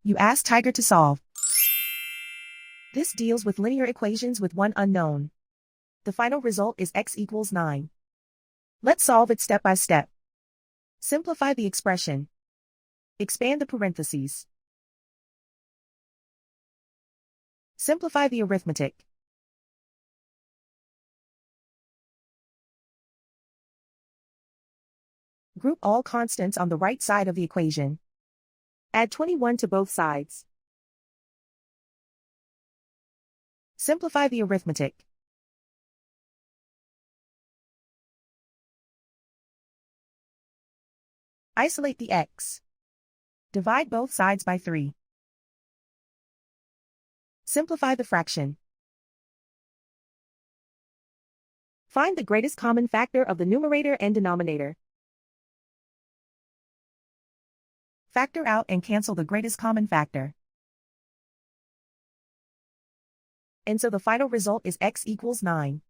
You ask Tiger to solve. This deals with linear equations with one unknown. The final result is x equals 9. Let's solve it step by step. Simplify the expression. Expand the parentheses. Simplify the arithmetic. Group all constants on the right side of the equation. Add 21 to both sides. Simplify the arithmetic. Isolate the x. Divide both sides by 3. Simplify the fraction. Find the greatest common factor of the numerator and denominator. Factor out and cancel the greatest common factor. And so the final result is x equals 9.